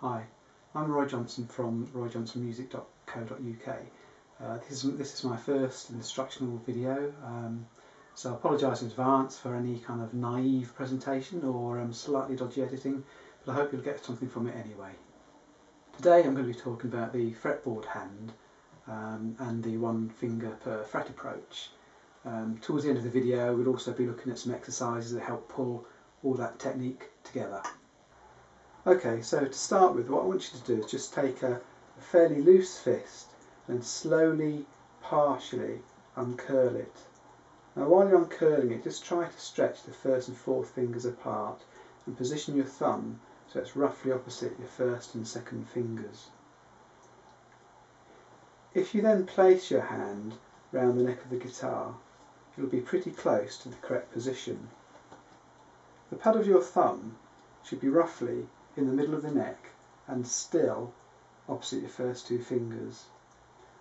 Hi, I'm Roy Johnson from royjohnsonmusic.co.uk. This is my first instructional video, so I apologise in advance for any kind of naive presentation or slightly dodgy editing, but I hope you'll get something from it anyway. Today I'm going to be talking about the fretboard hand and the one finger per fret approach. Towards the end of the video we'll also be looking at some exercises that help pull all that technique together. Okay, so to start with, what I want you to do is just take a fairly loose fist and slowly, partially uncurl it. Now while you're uncurling it, just try to stretch the first and fourth fingers apart and position your thumb so it's roughly opposite your first and second fingers. If you then place your hand round the neck of the guitar, it'll be pretty close to the correct position. The pad of your thumb should be roughly in the middle of the neck and still opposite your first two fingers.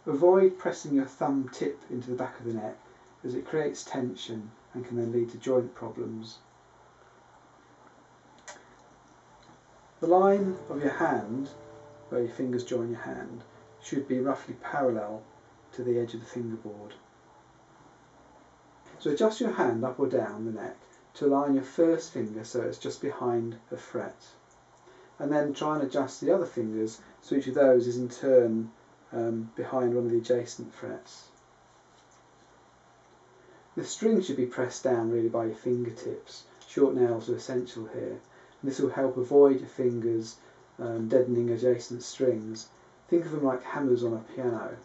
Avoid pressing your thumb tip into the back of the neck as it creates tension and can then lead to joint problems. The line of your hand, where your fingers join your hand, should be roughly parallel to the edge of the fingerboard. So adjust your hand up or down the neck to align your first finger so it's just behind the fret. And then try and adjust the other fingers so each of those is in turn behind one of the adjacent frets. The string should be pressed down really by your fingertips. Short nails are essential here. And this will help avoid your fingers deadening adjacent strings. Think of them like hammers on a piano.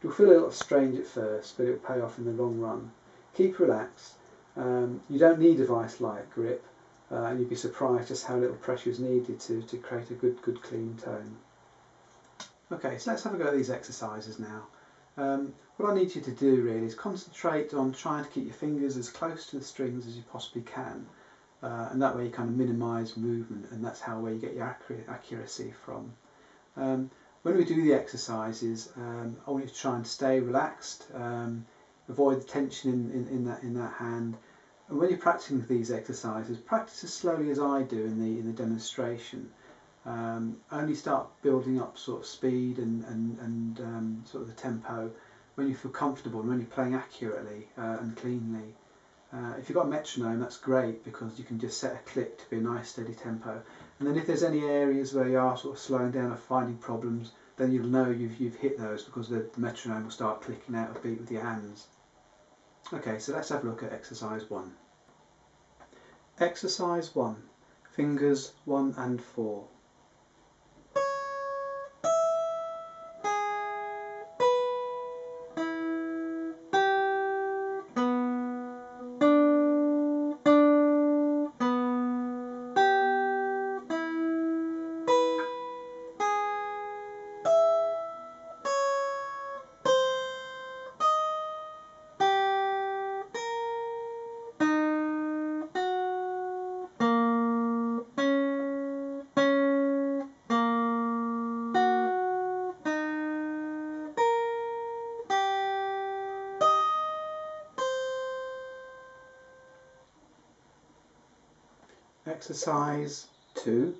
It will feel a little strange at first, but it will pay off in the long run. Keep relaxed. You don't need a vice-like grip. And you'd be surprised just how little pressure is needed to create a good clean tone. Okay, so let's have a go at these exercises now. What I need you to do really is concentrate on trying to keep your fingers as close to the strings as you possibly can, and that way you kind of minimise movement, and that's where you get your accuracy from. When we do the exercises, I want you to try and stay relaxed, avoid the tension in that hand. And when you're practicing these exercises, practice as slowly as I do in the demonstration. Only start building up sort of speed and sort of the tempo when you feel comfortable and when you're playing accurately and cleanly. If you've got a metronome, that's great because you can just set a click to be a nice steady tempo. And then if there's any areas where you are sort of slowing down or finding problems, then you'll know you've hit those because the metronome will start clicking out of beat with your hands. Okay, so let's have a look at exercise 1. Exercise 1, fingers 1 and 4. Exercise 2,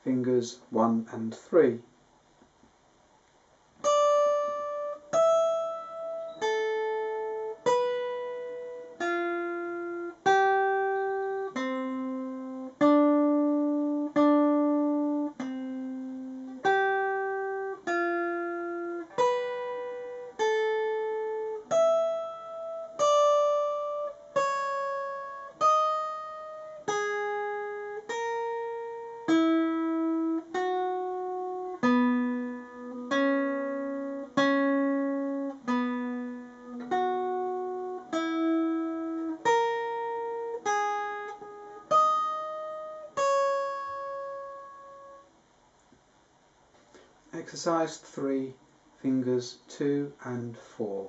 fingers 1 and 3. Exercise 3, fingers 2 and 4.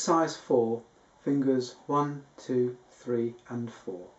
Exercise 4, fingers 1, 2, 3 and 4.